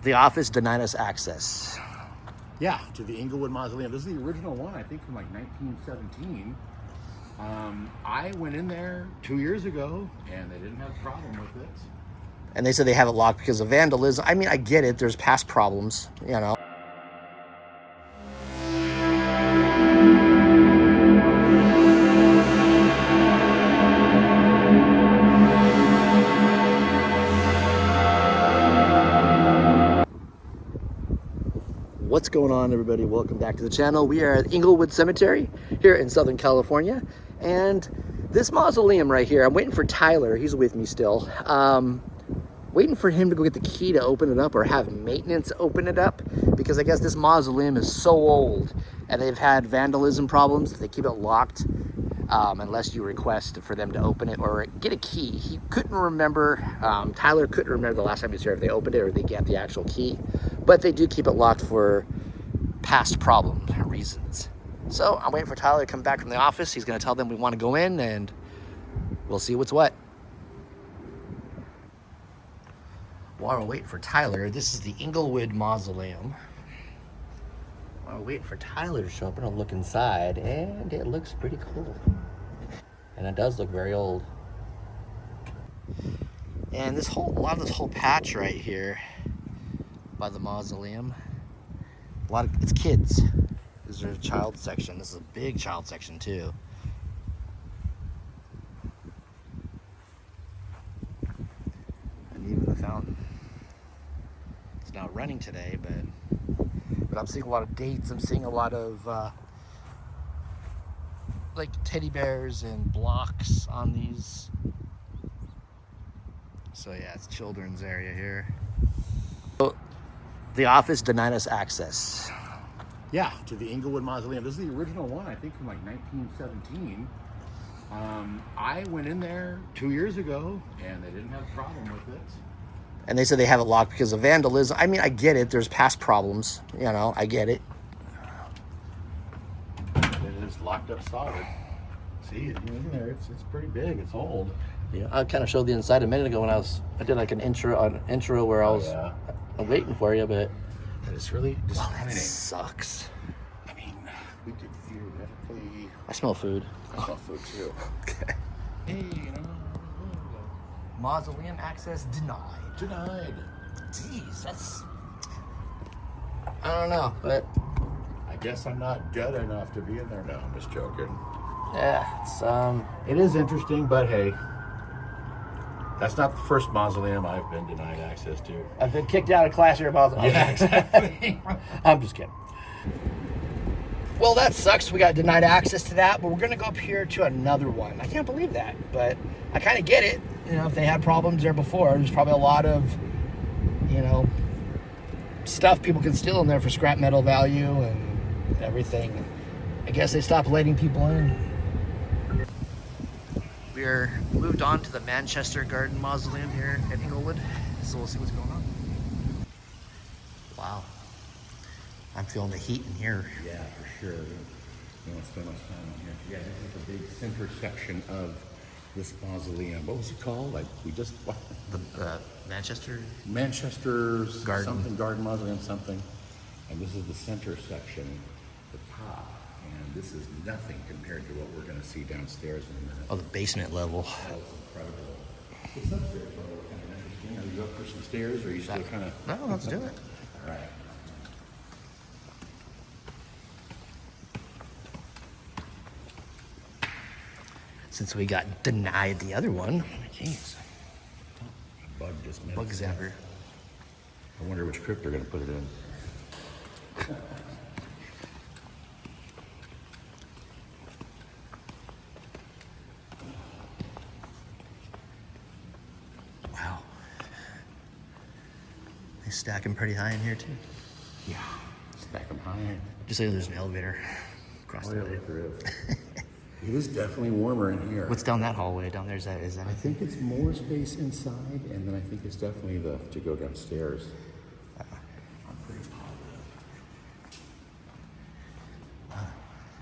The office denied us access. Yeah, to the Inglewood Mausoleum. This is the original one, I think, from like 1917. I went in there 2 years ago, and they didn't have a problem with it. And they said they have it locked because of vandalism. I mean, I get it. There's past problems, you know. What's going on, everybody? Welcome back to the channel. We are at Inglewood Cemetery here in Southern California, and this mausoleum right here, I'm waiting for Tyler. He's with me still. Waiting for him to go get the key to open it up, or have maintenance open it up, because I guess this mausoleum is so old and they've had vandalism problems. They keep it locked unless you request for them to open it or get a key. He couldn't remember, Tyler couldn't remember the last time he was here if they opened it or they got the actual key. But they do keep it locked for past problem reasons. So I'm waiting for Tyler to come back from the office. He's gonna tell them we want to go in and we'll see what's what. While we're waiting for Tyler, this is the Inglewood Mausoleum. While we're waiting for Tyler to show up, we're gonna look inside, and it looks pretty cool. And it does look very old. And this whole, a lot of this whole patch right here by the mausoleum, it's kids. This is a child section. This is a big child section too. And even the fountain. It's not running today, but I'm seeing a lot of dates. I'm seeing a lot of like teddy bears and blocks on these. So yeah, it's children's area here. So, the office denied us access. Yeah, to the Inglewood Mausoleum. This is the original one, I think, from like 1917. I went in there 2 years ago, and they didn't have a problem with it. And they said they have it locked because of vandalism. I mean, I get it. There's past problems, you know, I get it. It is locked up solid. See, in there, it's pretty big. It's old. Yeah, I kind of showed the inside a minute ago when I did like an intro where I was waiting for you, but that is really disappointing. That sucks. I mean, we could theoretically. I smell food. I smell food too. Okay. Hey, you know. Mausoleum access denied. Denied. Jeez, that's. I don't know, but I guess I'm not good enough to be in there now. I'm just joking. Yeah, it's It is interesting, but hey, that's not the first mausoleum I've been denied access to. I've been kicked out of class here about the Yeah, exactly. I'm just kidding. Well, that sucks. We got denied access to that, but we're gonna go up here to another one. I can't believe that, but I kind of get it. You know, if they had problems there before, there's probably a lot of, you know, stuff people can steal in there for scrap metal value and everything. I guess they stopped letting people in. We're moved on to the Manchester Garden Mausoleum here at Inglewood, so we'll see what's going on. Wow, I'm feeling the heat in here. Yeah, for sure. You don't spend much time in here. Yeah, this is the big center section of this mausoleum. What was it called? Like The Manchester's Garden. Garden Mausoleum something. And this is the center section, the top. And this is nothing compared to what we're going to see downstairs in a minute. Oh, the basement level. That was incredible. The substairs are kind of interesting. Are you up for some stairs, or are you still kind of... No, let's do it. All right. Since we got denied the other one. Jeez. A bug just made Bug it. zapper. I wonder which crypt they're going to put it in. Wow. They stack them pretty high in here too. Yeah. Stack them high. Just say there's an elevator across the way. It is definitely warmer in here. What's down that hallway? Down there, is that I think it's more space inside, and then I think it's definitely to go downstairs. I'm pretty positive.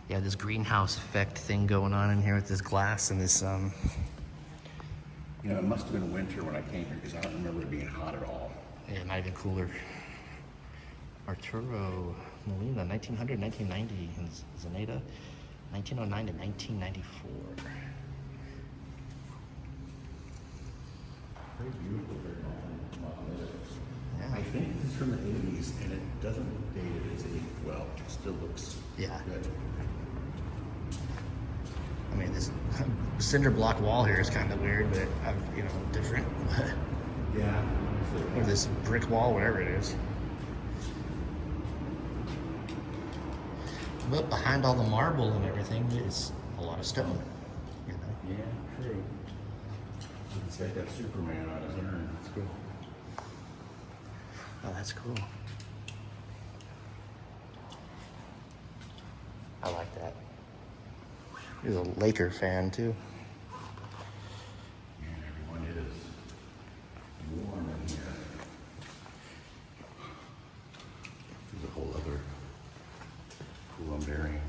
Yeah, this greenhouse effect thing going on in here with this glass and this You know, it must have been winter when I came here, because I don't remember it being hot at all. yeah, it might have been cooler. Arturo Molina, 1900, 1990. And Zaneta, 1909 to 1994. Very beautiful, very modern. Yeah. I think this is from the 80s, and it doesn't look dated. It's aged well. It still looks Yeah. good. I mean, this cinder block wall here is kind of weird, but you know, different. Yeah. Or this brick wall, whatever it is. But behind all the marble and everything is a lot of stone. You know. Yeah, true. It's got that Superman on his urn. That's cool. Oh, that's cool. I like that. He's a Laker fan too. Man, everyone is warm in here. There's a whole other columbarium.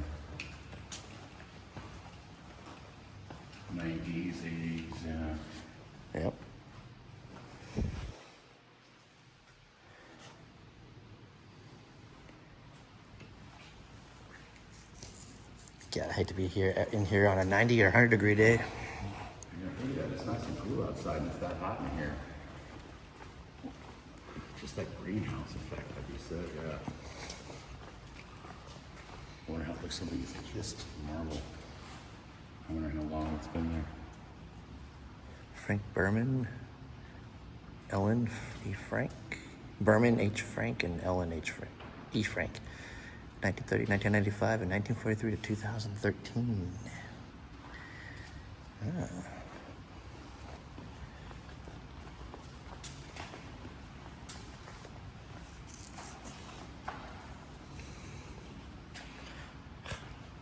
90s, 80s, yeah. Yep. God, I hate to be in here on a 90 or 100 degree day. Yeah, look at that. It's nice and cool outside, and it's that hot in here. Just that greenhouse effect, like you said, yeah. I wonder how it looks somebody's kissed marble. I wonder how long it's been there. Frank Berman, Ellen E. Frank, Berman H. Frank, and Ellen H. Frank, E. Frank, 1930, 1995, and 1943 to 2013. Ah.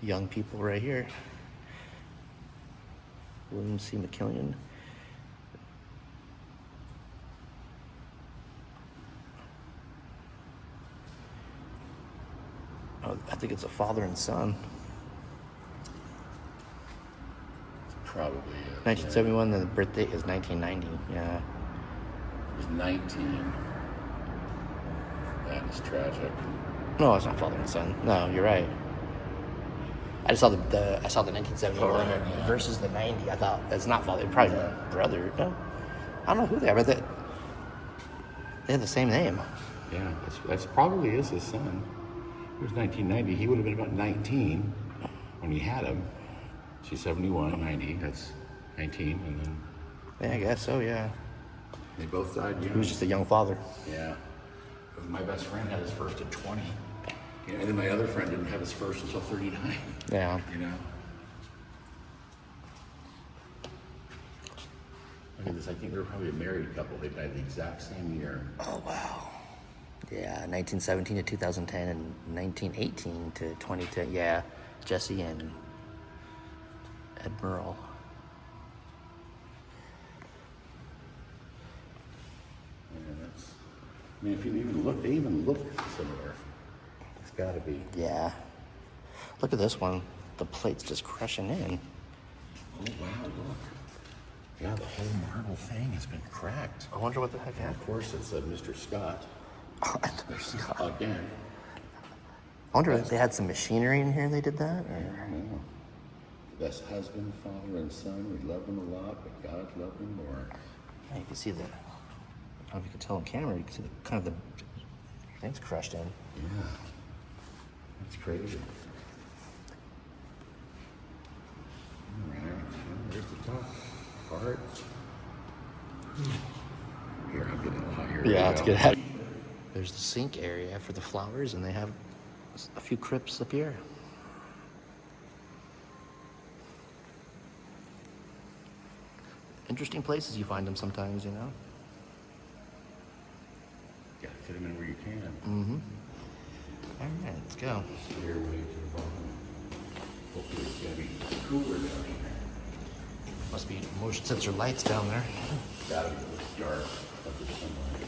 Young people right here. William C. McKillian. Oh, I think it's a father and son. Probably it. 1971, the birthday is 1990. Yeah. He's 19. That is tragic. No, it's not father and son. No, you're right. I just saw the 1971 Oh, right, yeah. versus the 90. I thought it's not father, probably brother. No, I don't know who they are, but they have the same name. Yeah, that's probably is his son. It was 1990. He would have been about 19 when he had him. She's 71, 90. That's 19, and then Yeah, I guess so. Yeah, they both died young. he was just a young father. Yeah. My best friend had his first at 20. And then my other friend didn't have his first until 39. Yeah. You know? Look at this. I think they were probably a married couple. They died the exact same year. Oh wow. Yeah, 1917 to 2010 and 1918 to 2010. Yeah, Jesse and Ed Merle. Yeah, that's. I mean, if you even look, they even look similar. It's got to be. Yeah. Look at this one. The plate's just crushing in. Oh wow! Look. Yeah, the whole marble thing has been cracked. I wonder what the heck And happened. of course, it said Mr. Scott again. I wonder if they had some machinery in here they did that? I Or... don't know. Best husband, father, and son. We loved him a lot, but God loved him more. Yeah, you can see the, I don't know if you can tell on camera, you can see the kind of the things crushed in. Yeah, that's crazy. All right, so there's the top part. Here, I'm getting a lot here. Yeah, We it's go. good. There's the sink area for the flowers, and they have a few crypts up here. Interesting places you find them sometimes, you know? Gotta fit them in where you can. Mm-hmm. All right, let's go. Stairway to the bottom. Hopefully it's gonna be cooler down here. Must be motion sensor lights down there. Gotta be dark up there somewhere.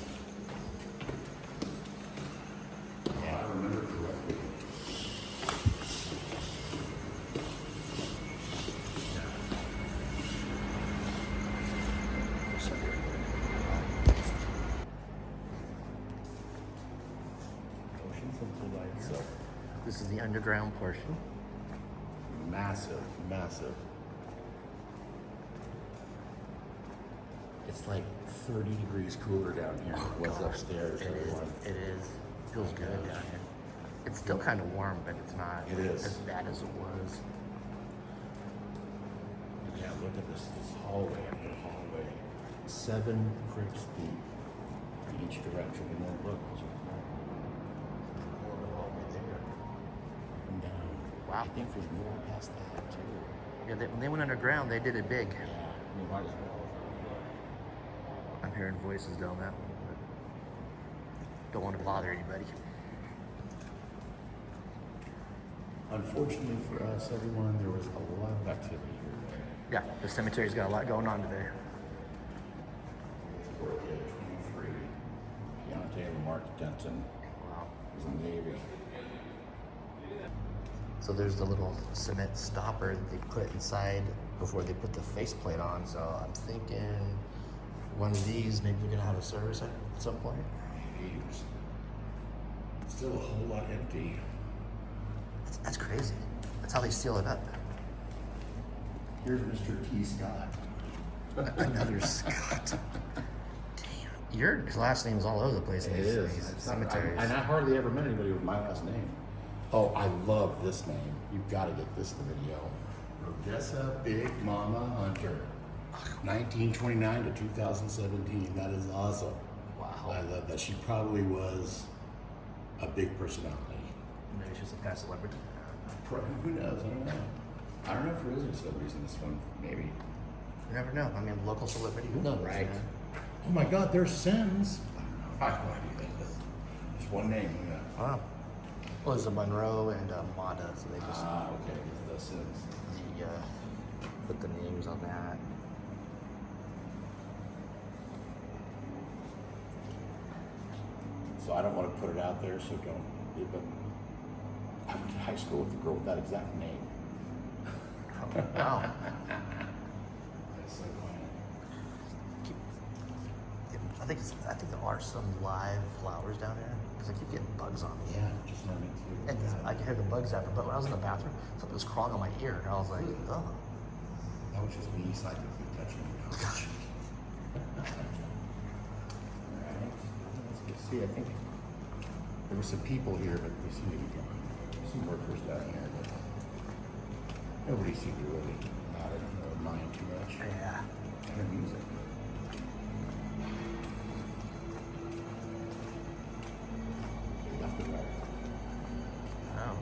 If I remember correctly. Motion here. So This is the underground portion. massive, massive. It's like 30 degrees cooler down here. What's upstairs, everyone? It is. Feels good down here. It's still kind of warm, but it's not It is. as bad as it was. Yeah, look at this hallway after hallway. 7 crypts deep in each direction. And then look, there's more of a hallway there. And down. Wow. I think there's more past that too. Yeah, when they went underground, they did it big. Yeah, I mean, might as well. I'm hearing voices down that one, but don't want to bother anybody. Unfortunately for us, everyone, there was a lot of activity here today. Yeah, the cemetery's got a lot going on today. 23. Deontay Lamar Denton Wow. was in the Navy. So there's the little cement stopper that they put inside before they put the faceplate on. So I'm thinking one of these, maybe we're gonna have a service at some point. Years. Still a whole lot empty. That's crazy. That's how they seal it up. Here's Mr. T. Scott. Another Scott. Damn, your last name is all over the place in these cemeteries. And I hardly ever met anybody with my last name. Oh, I love this name. You've got to get this in the video. Rodessa Big Mama Hunter. 1929 to 2017. That is awesome. Wow. I love that. She probably was a big personality. Maybe she's a past celebrity. Who knows? I don't know. I don't know if there is any celebrities in this one. Maybe. You never know. I mean, local celebrity. Who knows? Right. Man? Oh my God, there's Sims. I don't know. I have no idea. Just one name. Wow. Well, there's a Monroe and a Mata, so they just Okay. The Sims. put the names on that. So I don't want to put it out there, so don't. But I went to high school with a girl with that exact name. Wow. That's so funny. I think there are some live flowers down there because I keep getting bugs on me. Yeah, just not me too. And I can hear the bugs after, but when I was in the bathroom, something was crawling on my ear, and I was like, oh. That was just me psychically touching you. Alright, let's go see. I think there were some people here, but they seem to be gone. Some workers down here, but nobody seemed to really bother or mind too much. Yeah. And the music. Left or right? Oh.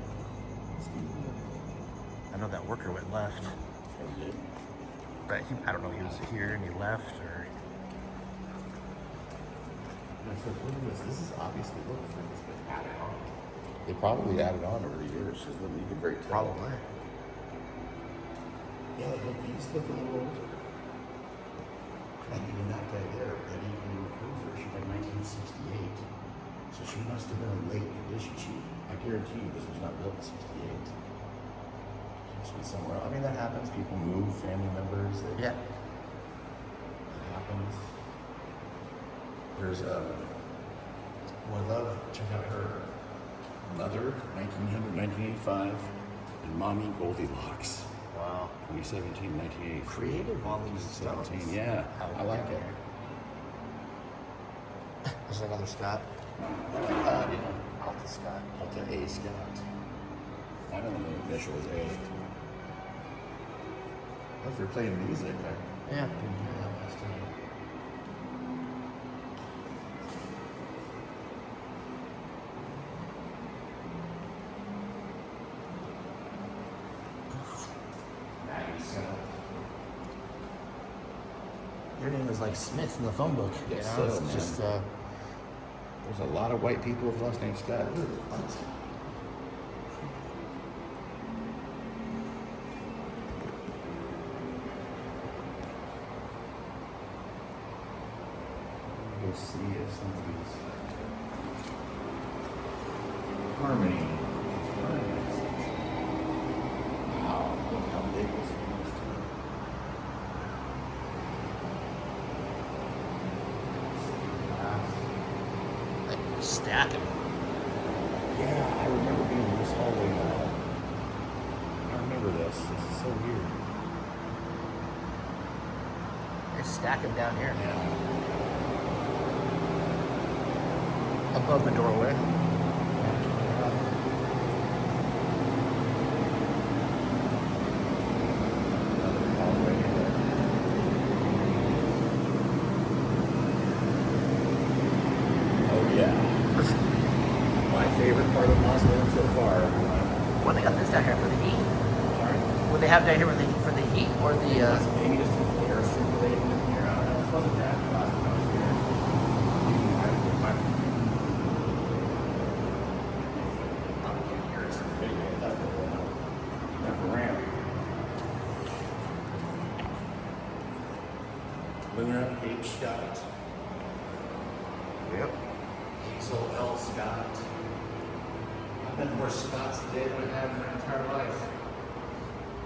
Let's do it. I know that worker went left, Oh, yeah. but I don't know if he was here and he left or. And I said, look at this. This is obviously, look, it's been added on. They probably added on over the years. So you can very tell. Probably. Yeah, look, these look a little older. And even that guy there, Betty Hoover, she's like 1968. So she must have been a late edition. I guarantee you this was not built in 68. She must be somewhere else. I mean, that happens. People move, family members. Yeah. It happens. There's well, I love, check out her mother, 1900, 1985, and Mommy Goldilocks, Wow. 2017, 1983. Creative on these 2017, stones. yeah, I like it. There's another Scott. Oh my God, yeah. Alta Scott. Delta A Scott. I don't know the initial is A. Well, if they're playing music, I Yeah. didn't hear that last time. Maggie Scott. Your name is like Smith in the phone book. Yes, you know? so, It's man. just There's a lot of white people with last name Scott. Look at the butt. We'll see if somebody's harmony. Wow, look how big this is. like stacking. Yeah, I remember being in this hallway now. I remember this. This is so weird. They stack them down here. Yeah. Above the doorway. Another hallway here. Oh yeah. My favorite part of the mausoleum so far. Well, they got this down here for the heat. Sorry. What they have down here for the heat or the Maybe just some air circulating in here. I don't know. This wasn't that fast when I was here. Luna H. Scott. Yep. Hazel L. Scott. I've been more Scotts today than I have in my entire life.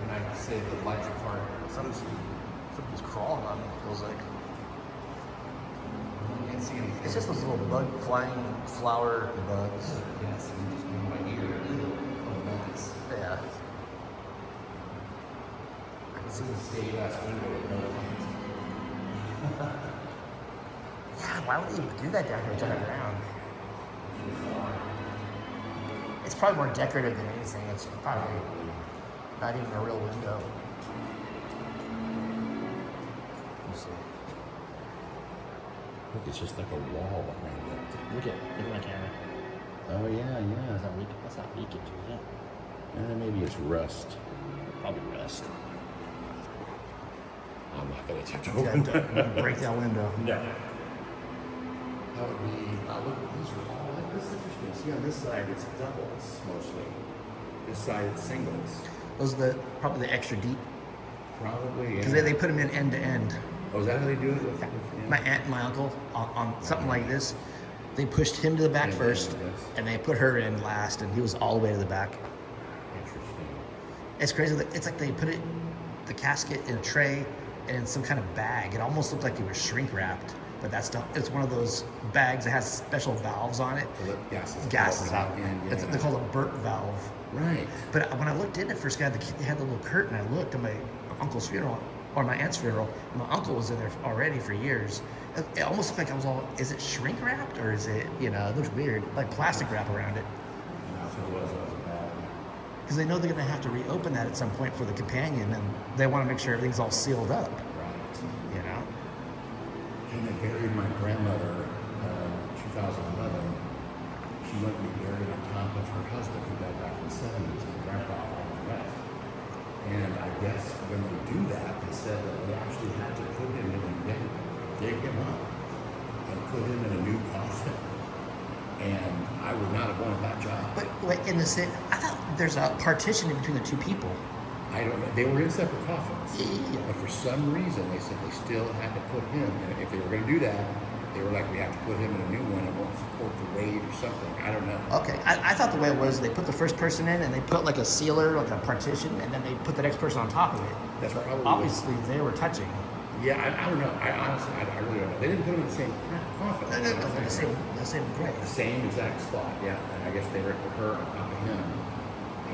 And I say the lights apart. Something's crawling on me, it feels like. I can't see anything. It's just those little flying flower bugs. Yes, and just in my ear. Oh, nice. Yeah. I can see This is a stained glass window with no light. Yeah, why would they even do that down here? It's underground. It's probably more decorative than anything. It's probably not even a real window. Let's see. Look, it's just like a wall behind it. Look at my camera. Oh yeah, That's yeah. not leakage. That's not leakage, is it? Maybe it's rust. Probably rust. I'm not gonna attempt to Yeah, open don't break that window. No. That would be. Look, these are all like this. Is interesting. See, on this side it's doubles mostly. This side it's singles. Those are probably the extra deep Probably. because Yeah. they put them in end to end. Oh, is that how they do it? Yeah. My aunt and my uncle on something like this, they pushed him to the back Yeah, first, yes. and they put her in last, and he was all the way to the back. Interesting. It's crazy. It's like they put the casket in a tray and in some kind of bag. It almost looked like it was shrink wrapped, but it's one of those bags that has special valves on it. So the gases Gases out. in. Yeah. They call it a burp valve. Right. But when I looked in it first, they had the little curtain. I looked at my uncle's funeral, or my aunt's funeral. And my uncle was in there already for years. It almost looked like I was all, is it shrink wrapped or is it, it looks weird, like plastic wrap around it. That's what it was. It wasn't bad. Because they know they're going to have to reopen that at some point for the companion, and they want to make sure everything's all sealed up, Right. And they buried my grandmother in 2011. She went to be buried on top of her husband who died back in the 70s, and grandpa all the rest. And I guess when they do that, they said that they actually had to put him in and dig him up and put him in a new coffin. And I would not have wanted that job. But wait, I thought there's a partition in between the two people. I don't know. They were in separate coffins. Yeah. But for some reason, they said they still had to put him, and if they were going to do that, they were like, we have to put him in a new one. It won't support the weight or something. I don't know. Okay, I thought the way it was, they put the first person in and they put like a sealer, like a partition, and then they put the next person on top of it. That's probably Obviously, they were touching. Yeah, I don't know. I honestly, I really don't know. They didn't put him in the same coffin. No, the same grave. The same exact spot, yeah. And I guess they were put her on top of him.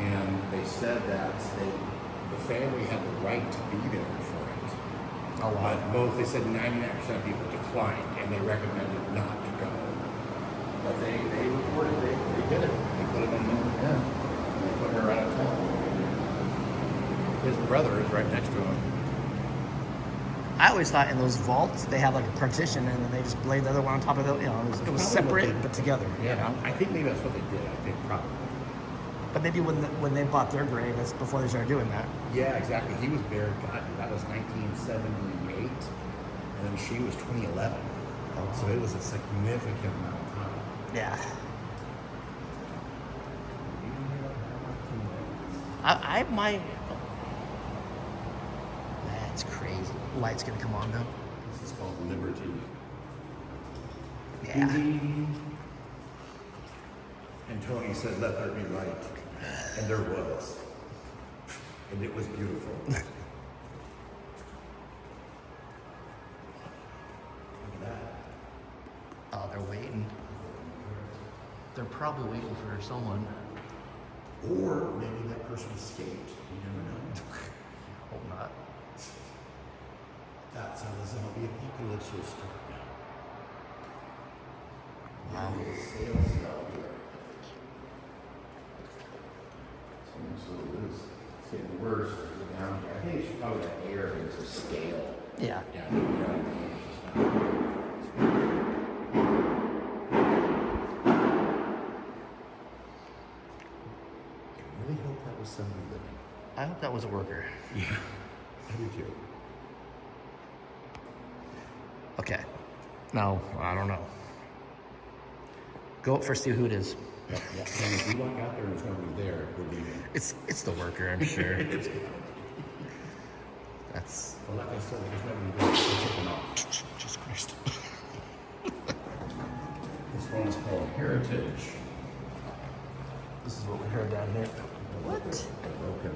And they said that the family had the right to be there for it. Oh, wow. But they said 99% of people declined, and they recommended not to go. But they reported they did it. They put it in there. Yeah. They put her right on top. His brother is right next to him. I always thought in those vaults they had like a partition and then they just laid the other one on top of it. It was separate but together. Yeah, I think maybe that's what they did. I think probably. But maybe when they bought their grave, that's before they started doing that. Yeah, exactly. He was buried. God, that was 1978, and then she was 2011. Oh. So it was a significant amount of time. Yeah. I might. That's crazy. Light's gonna come on though. This is called Liberty. Yeah. And Tony said, "Let there be light," and there was, and it was beautiful. Look at that. Oh, they're waiting. They're probably waiting for someone. Or maybe that person escaped. You never know. Hope not. That's how the zombie apocalypse will start now. Wow. So it is getting worse down here. I think it's probably the air is a scale. Yeah. Down here. I really hope that was somebody living. I hope that was a worker. Yeah, I do too. Okay. No, I don't know. Go up first, see who it is. Yeah. And if we walk out there and there's nobody there, we're leaving. It's the worker, I'm sure. That's. Well, like I said, if there's nobody there, we're taking off. Jesus Christ. This one is called Heritage. This is what we heard down here. What? Broken.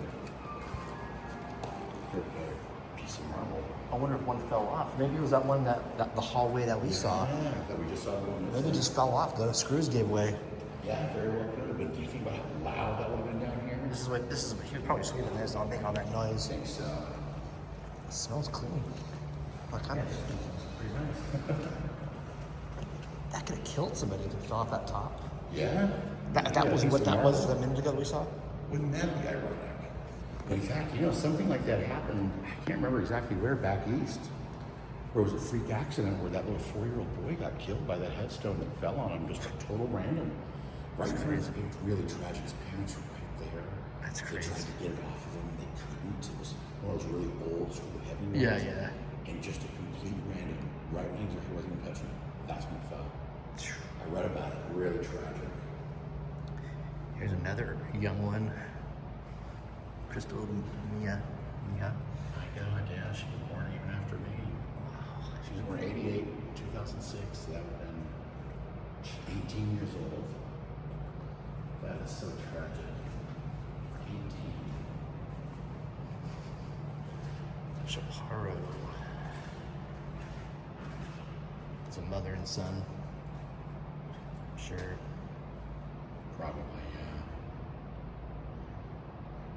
Piece of marble. I wonder if one fell off. Maybe it was that one that the hallway that we saw. Yeah, that we just saw. Maybe it just fell off. The screws gave way. Yeah, very well could have been. Do you think about how loud that would have been down here? This is what he was probably sweeping this on making all that noise. I think so. It smells clean. What kind of? Pretty nice. That could have killed somebody if it fell off that top. Yeah. That was what that was a minute ago that we saw. Wouldn't that be ironic? In fact, something like that happened. I can't remember exactly where, back east. Where it was a freak accident where that little 4-year-old boy got killed by that headstone that fell on him, just a total random. Right through his really tragic. His parents were right there. That's They crazy. tried to get it off of him, they couldn't. It was one of those really old school heavy ones. Yeah. And just a complete random. Right when he wasn't even touching it. That's when it fell. I read about it. Really tragic. Here's another young one. Crystal Mia. I know, yeah, she was born even after me. She was born 88, 2006. So that would have been 18 years old. That is so tragic. 18. Chaparro. It's a mother and son. Sure. Probably, yeah.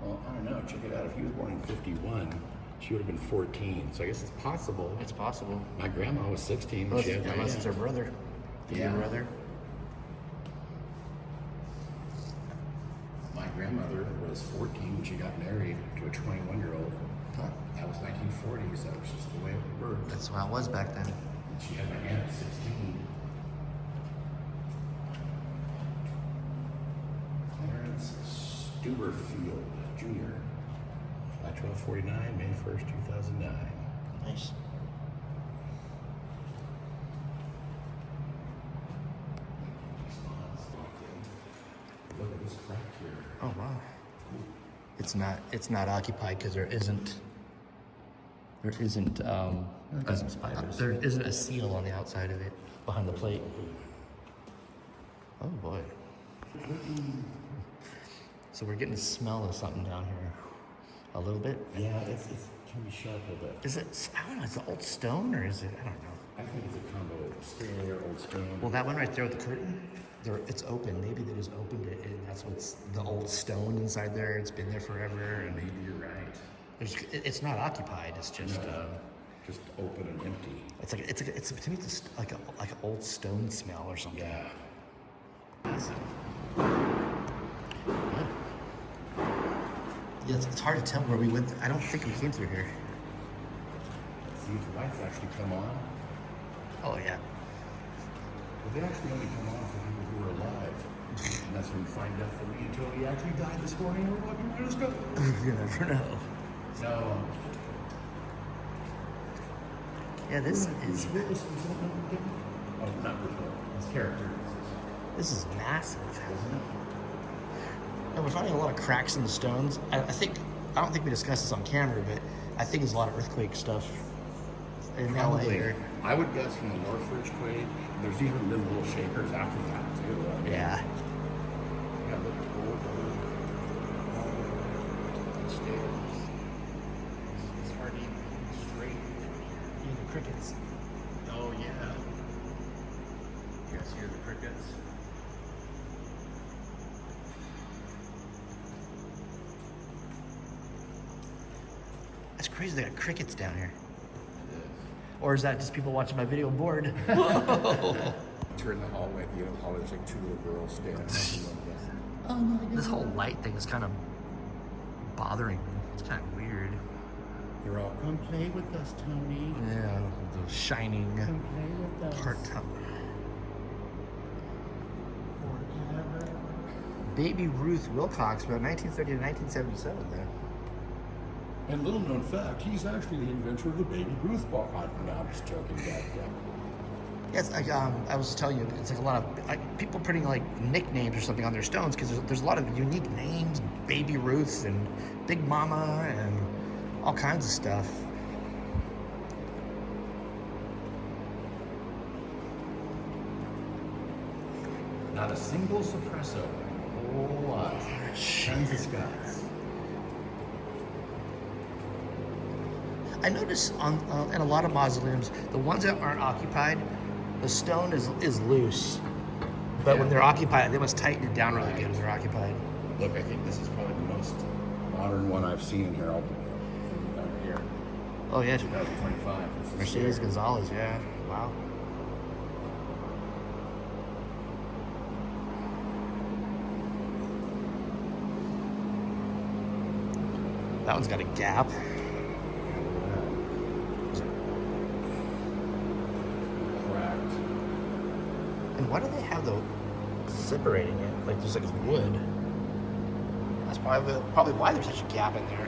Well, I don't know. Check it out. If he was born in 51, she would have been 14. So I guess it's possible. It's possible. My grandma was 16 when she had my Unless it's her aunt. brother. The Yeah. brother. My grandmother was 14 when she got married to a 21-year-old. Huh. That was 1940s. That was just the way it worked. That's how it was back then. And she had my aunt at 16. Clarence Stuberfield Jr. July 1249, May 1st, 2009. Nice. Look at this crack here. Oh wow. It's not occupied because there isn't Got some spiders. there isn't a seal on the outside of it behind the plate. Oh boy. So we're getting the smell of something down here a little bit. Yeah, it can be sharp a little bit. Is it, I don't know, is it old stone or is it, I don't know. I think it's a combo of stair, old stone. Well, that one right there with the curtain, it's open. Maybe they just opened it and that's what's the old stone inside there. It's been there forever and Maybe you're right. it's not occupied. It's just Just open and empty. it's to me it's like an old stone smell or something. Yeah. Massive. Yeah, it's hard to tell where we went. I don't think we came through here. See if the lights actually come on. Oh yeah. Well, they actually only come on for people who are alive. And that's when you find out for me until he actually died this morning. We're walking right as go. You never know. No. Yeah, this is Oh, not Bruce Willis. His character. this is massive. And we're finding a lot of cracks in the stones. I don't think we discussed this on camera, but I think there's a lot of earthquake stuff in LA. Or, I would guess from the Northridge quake. There's even been little shakers after that too. yeah. Yeah, look at old stairs. It's hard to even straight. Even the crickets. Oh yeah. You guys hear the crickets? crazy. They got crickets down here. Or is that just people watching my video bored? Turn the hallway. The other hallway, there's like two little girls standing. Oh no! This whole light thing is kind of bothering me. It's kind of weird. They're all, come play with us, Tony. Yeah, the shining Come play with us. heart top. Forever. Baby Ruth Wilcox, about 1930 to 1977. There. And little known fact, he's actually the inventor of the Baby Ruth ball. No, I'm just joking. Yeah. Yeah, it's like I was telling you, it's like a lot of people putting like nicknames or something on their stones because there's a lot of unique names, Baby Ruth and Big Mama and all kinds of stuff. Not a single suppresso. A whole lot. Tons of Scots. I notice in a lot of mausoleums, the ones that aren't occupied, the stone is loose. But when they're occupied, they must tighten it down really good when they're occupied. Look, I think this is probably the most modern one I've seen in here. Here. Oh yeah, 2025. This is Mercedes here. Gonzalez, yeah, wow. That one's got a gap. Cracked. And why do they have the separating it? Like there's like it's wood. That's probably why there's such a gap in there.